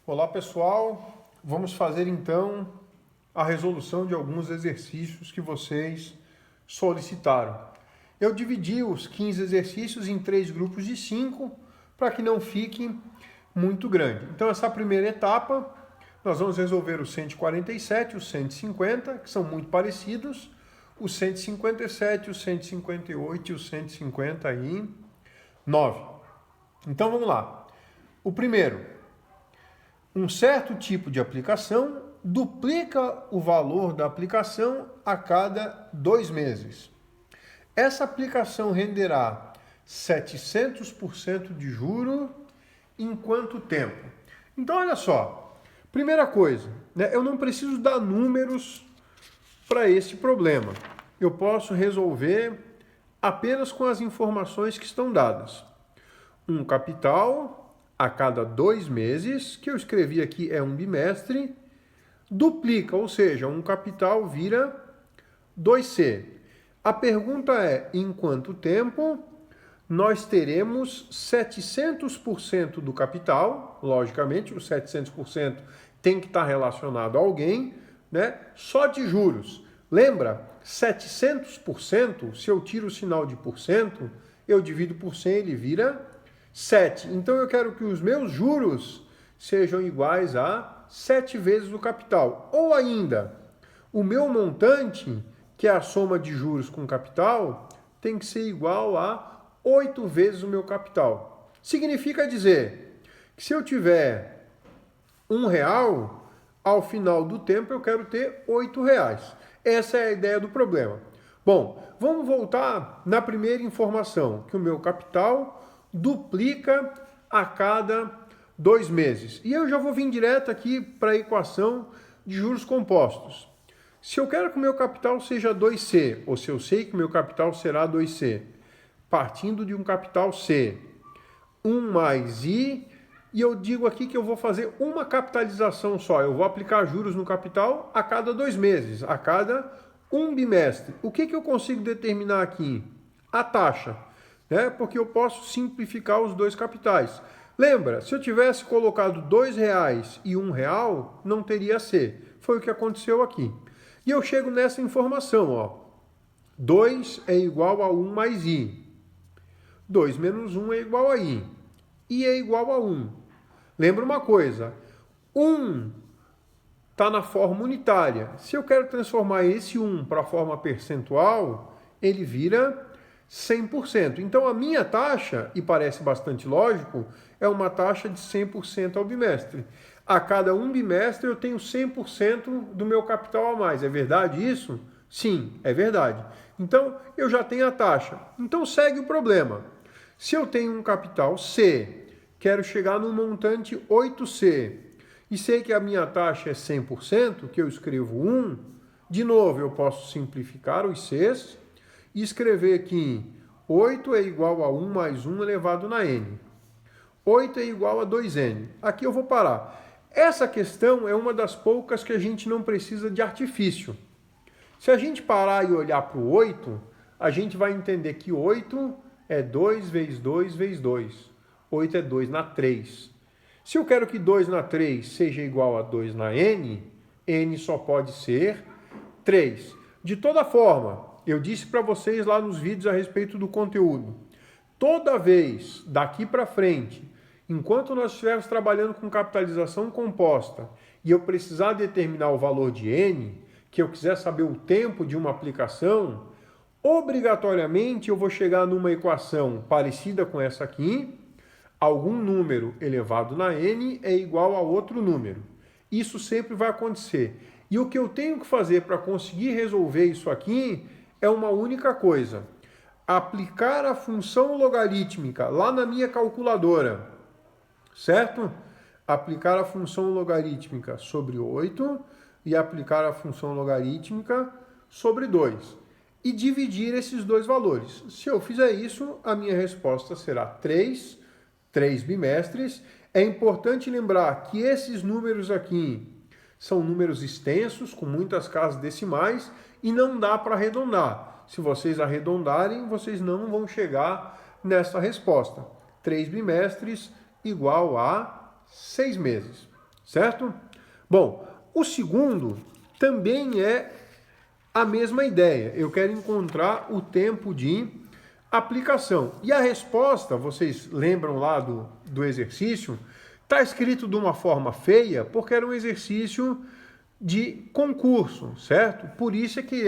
Olá pessoal, vamos fazer então a resolução de alguns exercícios que vocês solicitaram. Eu dividi os 15 exercícios em 3 grupos de 5 para que não fique muito grande. Então essa primeira etapa nós vamos resolver o 147 e o 150, que são muito parecidos, o 157, o 158 e o 159. Então vamos lá. O primeiro, um certo tipo de aplicação duplica o valor da aplicação a cada 2 meses. Essa aplicação renderá 700% de juro em quanto tempo? Então, olha só. Primeira coisa, eu não preciso dar números para esse problema. Eu posso resolver apenas com as informações que estão dadas. Um capital a cada 2 meses, que eu escrevi aqui é um bimestre, duplica, ou seja, um capital vira 2C. A pergunta é, em quanto tempo nós teremos 700% do capital? Logicamente, o 700% tem que estar relacionado a alguém, só de juros. Lembra? 700%, se eu tiro o sinal de porcento, eu divido por 100, ele vira 7. Então eu quero que os meus juros sejam iguais a 7 vezes o capital. Ou ainda, o meu montante, que é a soma de juros com capital, tem que ser igual a 8 vezes o meu capital. Significa dizer que se eu tiver R$1, ao final do tempo eu quero ter R$8. Essa é a ideia do problema. Bom, vamos voltar na primeira informação, que o meu capital duplica a cada 2 meses. E eu já vou vir direto aqui para a equação de juros compostos. Se eu quero que o meu capital seja 2C, ou se eu sei que o meu capital será 2C, partindo de um capital C, 1 mais I, e eu digo aqui que eu vou fazer uma capitalização só. Eu vou aplicar juros no capital a cada 2 meses, a cada um bimestre. O que eu consigo determinar aqui? A taxa. Porque eu posso simplificar os dois capitais. Lembra, se eu tivesse colocado R$2 e R$1, não teria C. Foi o que aconteceu aqui. E eu chego nessa informação, ó. 2 é igual a 1 mais I. 2 menos 1 é igual a I. I é igual a 1. Lembra uma coisa, 1 está na forma unitária. Se eu quero transformar esse 1 para a forma percentual, ele vira 100%. Então, a minha taxa, e parece bastante lógico, é uma taxa de 100% ao bimestre. A cada um bimestre eu tenho 100% do meu capital a mais. É verdade isso? Sim, é verdade. Então, eu já tenho a taxa. Então, segue o problema. Se eu tenho um capital C, quero chegar no montante 8C, e sei que a minha taxa é 100%, que eu escrevo 1, de novo, eu posso simplificar os Cs, e escrever aqui 8 é igual a 1 mais 1 elevado na N. 8 é igual a 2N. Aqui eu vou parar. Essa questão é uma das poucas que a gente não precisa de artifício. Se a gente parar e olhar para o 8, a gente vai entender que 8 é 2 vezes 2 vezes 2. 8 é 2 na 3. Se eu quero que 2 na 3 seja igual a 2 na N, N só pode ser 3. De toda forma, eu disse para vocês lá nos vídeos a respeito do conteúdo. Toda vez, daqui para frente, enquanto nós estivermos trabalhando com capitalização composta e eu precisar determinar o valor de N, que eu quiser saber o tempo de uma aplicação, obrigatoriamente eu vou chegar numa equação parecida com essa aqui, algum número elevado na N é igual a outro número. Isso sempre vai acontecer. E o que eu tenho que fazer para conseguir resolver isso aqui é uma única coisa. Aplicar a função logarítmica lá na minha calculadora, certo? Aplicar a função logarítmica sobre 8 e aplicar a função logarítmica sobre 2. E dividir esses dois valores. Se eu fizer isso, a minha resposta será 3 bimestres. É importante lembrar que esses números aqui são números extensos, com muitas casas decimais, e não dá para arredondar. Se vocês arredondarem, vocês não vão chegar nessa resposta. 3 bimestres igual a 6 meses. certo? Bom, o segundo também é a mesma ideia. Eu quero encontrar o tempo de aplicação. E a resposta, vocês lembram lá do exercício, está escrito de uma forma feia, porque era um exercício de concurso, certo? Por isso é que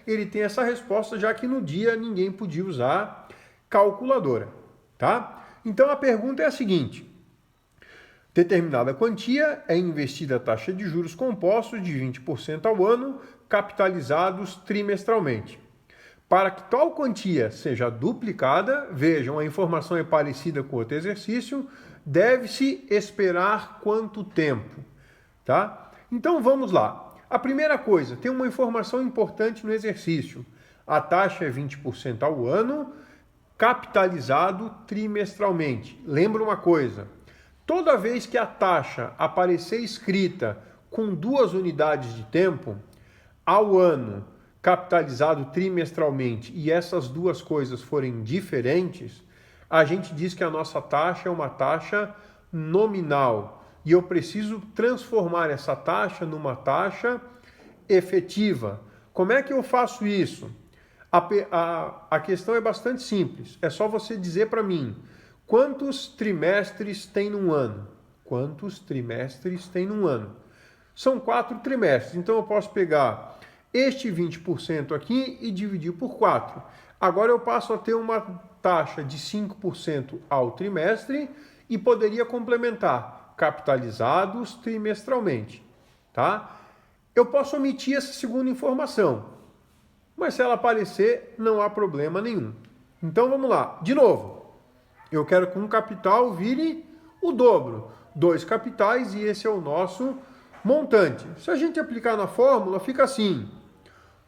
ele tem essa resposta, já que no dia ninguém podia usar calculadora, tá? Então a pergunta é a seguinte: determinada quantia é investida a taxa de juros compostos de 20% ao ano, capitalizados trimestralmente. Para que tal quantia seja duplicada, vejam, a informação é parecida com outro exercício, deve-se esperar quanto tempo, tá? Então vamos lá. A primeira coisa, tem uma informação importante no exercício. A taxa é 20% ao ano, capitalizado trimestralmente. Lembra uma coisa, toda vez que a taxa aparecer escrita com 2 unidades de tempo, ao ano, capitalizado trimestralmente, e essas duas coisas forem diferentes, a gente diz que a nossa taxa é uma taxa nominal. E eu preciso transformar essa taxa numa taxa efetiva. Como é que eu faço isso? A questão é bastante simples. É só você dizer para mim, quantos trimestres tem num ano? Quantos trimestres tem num ano? São 4 trimestres. Então eu posso pegar este 20% aqui e dividir por 4. Agora eu passo a ter uma taxa de 5% ao trimestre e poderia complementar capitalizados trimestralmente, tá? Eu posso omitir essa segunda informação, mas se ela aparecer, não há problema nenhum. Então vamos lá, de novo. Eu quero que um capital vire o dobro, 2 capitais, e esse é o nosso montante. Se a gente aplicar na fórmula, fica assim: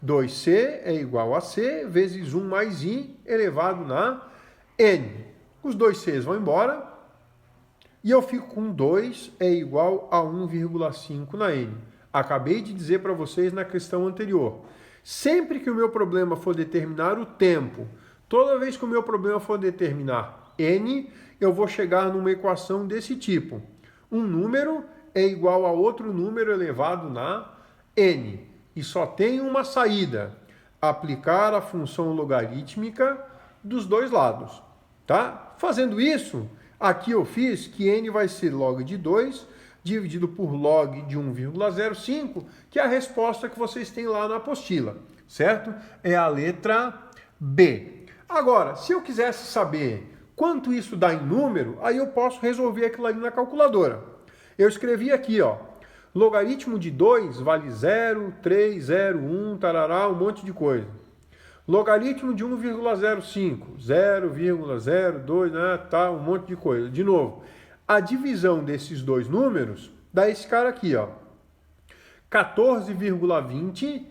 2C é igual a C vezes 1 mais I elevado na N. Os 2 Cs vão embora, e eu fico com 2 é igual a 1,5 na N. Acabei de dizer para vocês na questão anterior. Sempre que o meu problema for determinar o tempo, toda vez que o meu problema for determinar N, eu vou chegar numa equação desse tipo. Um número é igual a outro número elevado na N. E só tem uma saída: aplicar a função logarítmica dos dois lados. Tá? Fazendo isso, aqui eu fiz que N vai ser log de 2 dividido por log de 1,05, que é a resposta que vocês têm lá na apostila, certo? É a letra B. Agora, se eu quisesse saber quanto isso dá em número, aí eu posso resolver aquilo ali na calculadora. Eu escrevi aqui, ó, logaritmo de 2 vale 0, 3, 0, 1, tarará, um monte de coisa. Logaritmo de 1,05, 0,02, né, tá, um monte de coisa. De novo, a divisão desses dois números dá esse cara aqui, ó, 14,20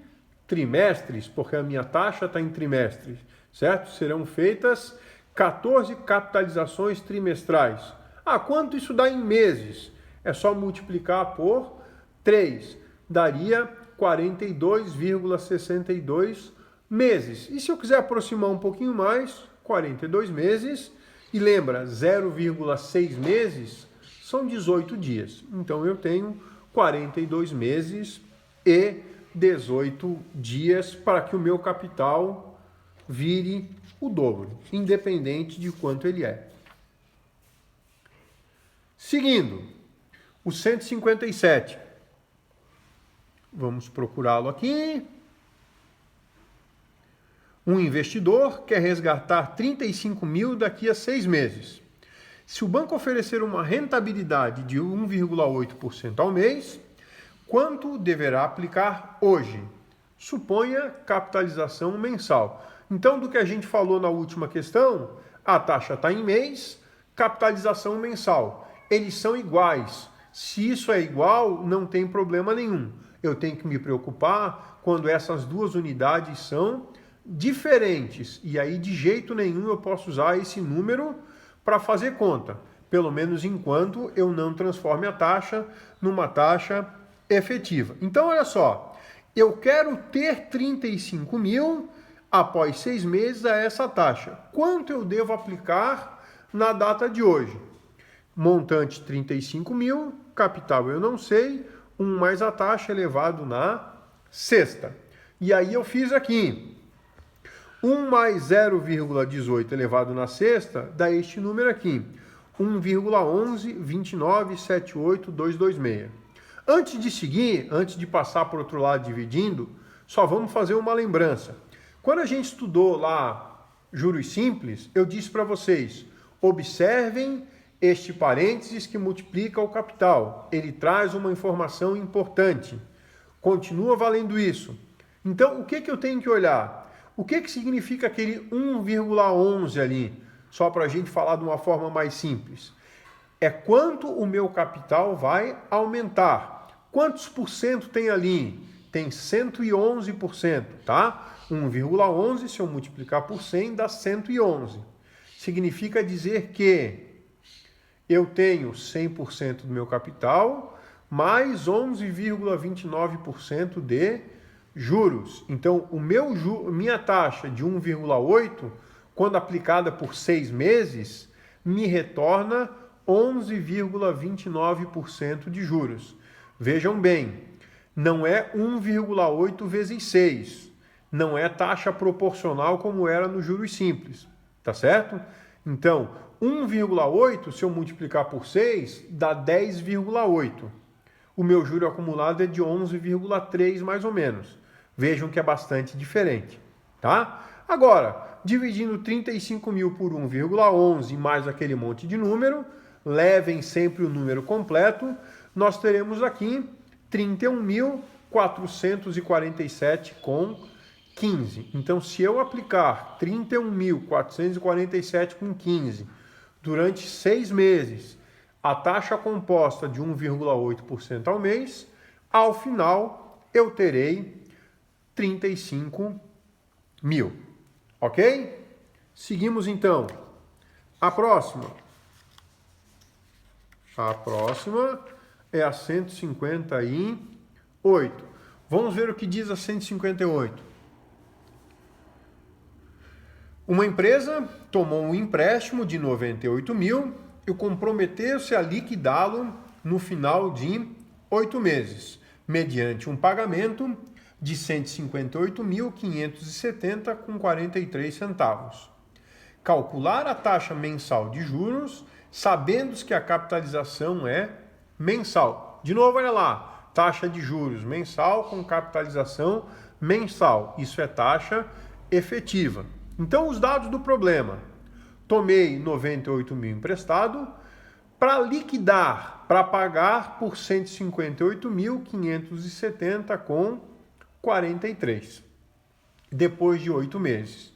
trimestres, porque a minha taxa está em trimestres, certo? Serão feitas 14 capitalizações trimestrais. Ah, quanto isso dá em meses? É só multiplicar por 3, daria 42,62 meses. E se eu quiser aproximar um pouquinho mais, 42 meses, e lembra, 0,6 meses são 18 dias. Então eu tenho 42 meses e 18 dias para que o meu capital vire o dobro, independente de quanto ele é. Seguindo, o 157. Vamos procurá-lo aqui. Um investidor quer resgatar 35 mil daqui a 6 meses. Se o banco oferecer uma rentabilidade de 1,8% ao mês, quanto deverá aplicar hoje? Suponha capitalização mensal. Então, do que a gente falou na última questão, a taxa está em mês, capitalização mensal. Eles são iguais. Se isso é igual, não tem problema nenhum. Eu tenho que me preocupar quando essas duas unidades são diferentes. E aí, de jeito nenhum, eu posso usar esse número para fazer conta. Pelo menos enquanto eu não transforme a taxa numa taxa efetiva. Então, olha só. Eu quero ter 35 mil após 6 meses a essa taxa. Quanto eu devo aplicar na data de hoje? montante 35 mil, capital eu não sei, 1 mais a taxa elevado na sexta. E aí eu fiz aqui, 1 mais 0,18 elevado na sexta, dá este número aqui, 1,112978,226. Antes de seguir, antes de passar para o outro lado dividindo, só vamos fazer uma lembrança. Quando a gente estudou lá juros simples, eu disse para vocês, observem este parênteses que multiplica o capital. Ele traz uma informação importante. Continua valendo isso. Então, o que eu tenho que olhar? O que significa aquele 1,11 ali? Só para a gente falar de uma forma mais simples. É quanto o meu capital vai aumentar. Quantos por cento tem ali? Tem 111%, tá? 1,11, se eu multiplicar por 100, dá 111. Significa dizer que eu tenho 100% do meu capital, mais 11,29% de juros. Então, minha taxa de 1,8, quando aplicada por 6 meses, me retorna 11,29% de juros. Vejam bem, não é 1,8 vezes 6. Não é taxa proporcional como era no juros simples. Tá certo? Então, 1,8, se eu multiplicar por 6, dá 10,8. O meu juro acumulado é de 11,3 mais ou menos. Vejam que é bastante diferente. Tá? Agora, dividindo 35 mil por 1,11 mais aquele monte de número, levem sempre o número completo, nós teremos aqui 31.447,15. Então, se eu aplicar 31.447,15 durante 6 meses, a taxa composta de 1,8% ao mês, ao final eu terei 35 mil. Ok? Seguimos então. A próxima. A próxima é a 158. Vamos ver o que diz a 158. Uma empresa tomou um empréstimo de 98 mil e comprometeu-se a liquidá-lo no final de 8 meses, mediante um pagamento de 158.570,43 centavos. Calcular a taxa mensal de juros, sabendo que a capitalização é mensal. De novo, olha lá, taxa de juros mensal com capitalização mensal. Isso é taxa efetiva. Então, os dados do problema. Tomei 98 mil emprestado para liquidar, para pagar por 158.570,43. Depois de 8 meses.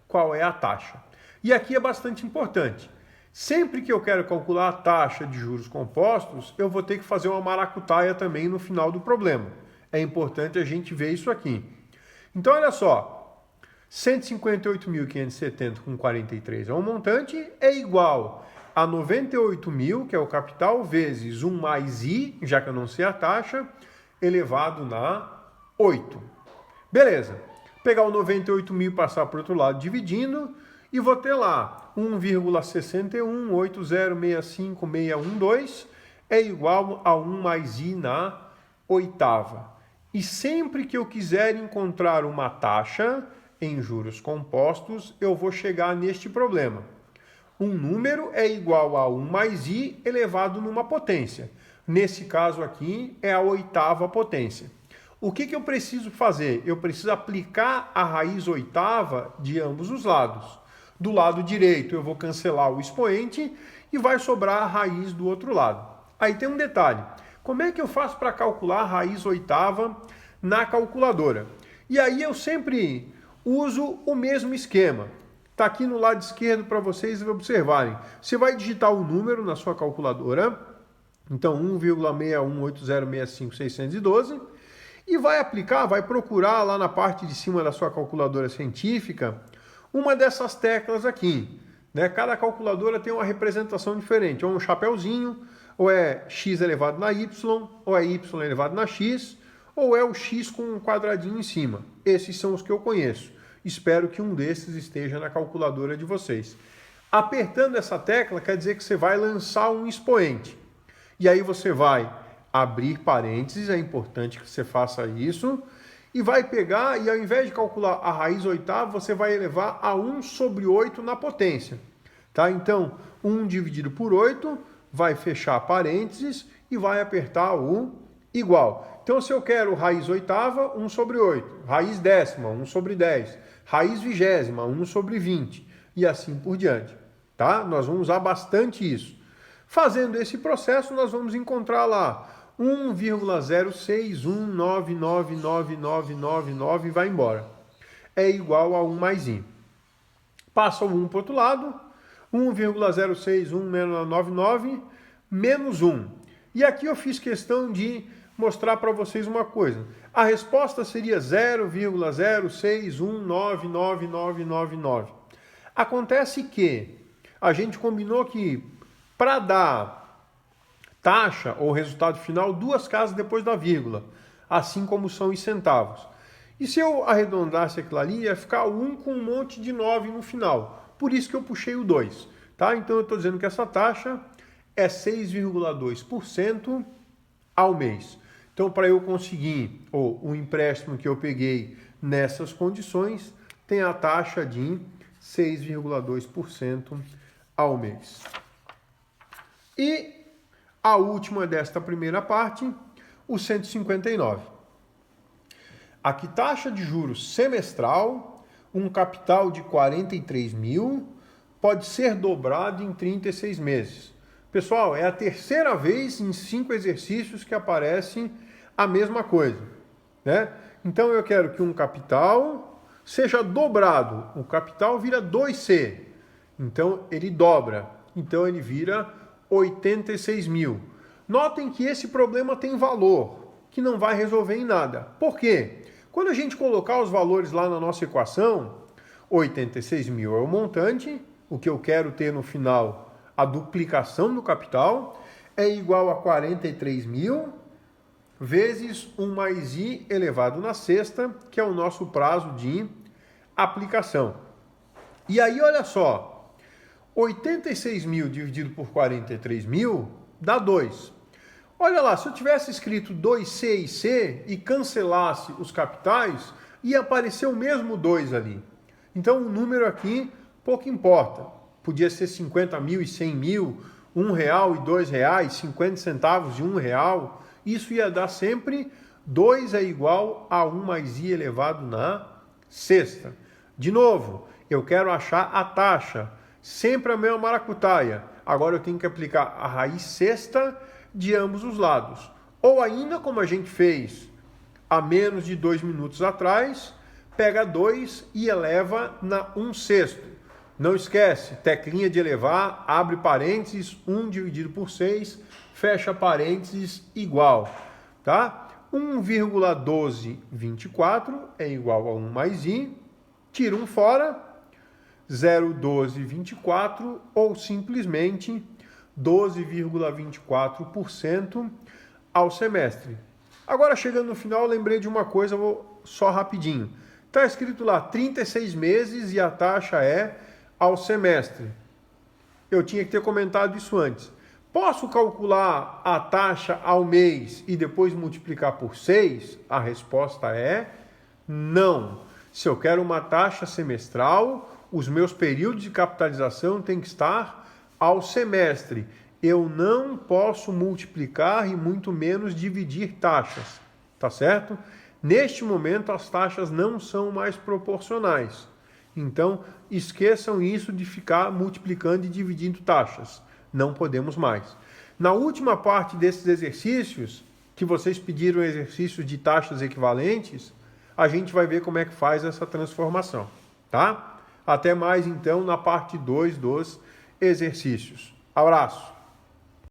Qual é a taxa? E aqui é bastante importante. Sempre que eu quero calcular a taxa de juros compostos, eu vou ter que fazer uma maracutaia também no final do problema. É importante a gente ver isso aqui. Então, olha só. 158.570,43 é um montante, é igual a 98 mil, que é o capital, vezes 1 mais I, já que eu não sei a taxa, elevado na 8. Beleza. Pegar o 98 mil e passar para o outro lado dividindo, e vou ter lá 1,6180656612 é igual a 1 mais I na oitava. E sempre que eu quiser encontrar uma taxa em juros compostos, eu vou chegar neste problema. Um número é igual a 1 mais I elevado numa potência. Nesse caso aqui é a oitava potência. O que eu preciso fazer? Eu preciso aplicar a raiz oitava de ambos os lados. Do lado direito eu vou cancelar o expoente e vai sobrar a raiz do outro lado. Aí tem um detalhe. Como é que eu faço para calcular a raiz oitava na calculadora? E aí eu sempre uso o mesmo esquema. Está aqui no lado esquerdo para vocês observarem. Você vai digitar o número na sua calculadora. Então 1,618065,612. E vai aplicar, vai procurar lá na parte de cima da sua calculadora científica uma dessas teclas aqui. Né? Cada calculadora tem uma representação diferente. Ou um chapeuzinho, ou é x elevado na y, ou é y elevado na x, ou é o x com um quadradinho em cima. Esses são os que eu conheço. Espero que um desses esteja na calculadora de vocês. Apertando essa tecla quer dizer que você vai lançar um expoente. E aí você vai abrir parênteses, é importante que você faça isso, e vai pegar, e ao invés de calcular a raiz oitava, você vai elevar a 1 sobre 8 na potência. Tá? Então, 1 dividido por 8, vai fechar parênteses e vai apertar o igual. Então, se eu quero raiz oitava, 1 sobre 8. Raiz décima, 1 sobre 10. Raiz vigésima, 1 sobre 20. E assim por diante. Tá? Nós vamos usar bastante isso. Fazendo esse processo, nós vamos encontrar lá 1,061999999 e vai embora. É igual a 1 mais i. Passa o 1 para o outro lado. 1,06199 menos 1. E aqui eu fiz questão de mostrar para vocês uma coisa. A resposta seria 0,0619999. Acontece que a gente combinou que para dar taxa ou resultado final, 2 casas depois da vírgula, assim como são os centavos. E se eu arredondasse aquilo ali, ia ficar 1 com um monte de 9 no final. Por isso que eu puxei o 2. Tá? Então eu estou dizendo que essa taxa é 6,2% ao mês. Então, para eu conseguir o empréstimo que eu peguei nessas condições, tem a taxa de 6,2% ao mês. E a última desta primeira parte, o 159. Aqui, taxa de juros semestral, um capital de 43 mil, pode ser dobrado em 36 meses. Pessoal, é a terceira vez em 5 exercícios que aparece a mesma coisa, né? Então eu quero que um capital seja dobrado. O capital vira 2C. Então ele dobra. Então ele vira 86 mil. Notem que esse problema tem valor, que não vai resolver em nada. Por quê? Quando a gente colocar os valores lá na nossa equação, 86 mil é o montante, o que eu quero ter no final, a duplicação do capital, é igual a 43 mil vezes 1 mais i elevado na sexta, que é o nosso prazo de aplicação. E aí, olha só, 86 mil dividido por 43 mil dá 2. Olha lá, se eu tivesse escrito 2C e C e cancelasse os capitais, ia aparecer o mesmo 2 ali. Então o número aqui pouco importa. Podia ser 50 mil e 100 mil, R$1 e R$2, 50 centavos de R$1. Isso ia dar sempre 2 é igual a 1 mais i elevado na sexta. De novo, eu quero achar a taxa. Sempre a mesma maracutaia. Agora eu tenho que aplicar a raiz sexta de ambos os lados. Ou ainda, como a gente fez há menos de 2 minutos atrás, pega 2 e eleva na 1/6. Não esquece, teclinha de elevar, abre parênteses, 1 dividido por 6, fecha parênteses, igual. Tá? 1,1224 é igual a 1 mais i, tira 1 fora, 0,1224 ou simplesmente 12,24% ao semestre. Agora, chegando no final, eu lembrei de uma coisa, vou só rapidinho. Está escrito lá 36 meses e a taxa é ao semestre. Eu tinha que ter comentado isso antes. Posso calcular a taxa ao mês e depois multiplicar por 6? A resposta é não. Se eu quero uma taxa semestral, os meus períodos de capitalização têm que estar ao semestre. Eu não posso multiplicar e muito menos dividir taxas, tá certo? Neste momento as taxas não são mais proporcionais. Então, esqueçam isso de ficar multiplicando e dividindo taxas. Não podemos mais. Na última parte desses exercícios, que vocês pediram exercícios de taxas equivalentes, a gente vai ver como é que faz essa transformação, tá? Até mais então na parte 2 dos exercícios. Abraço!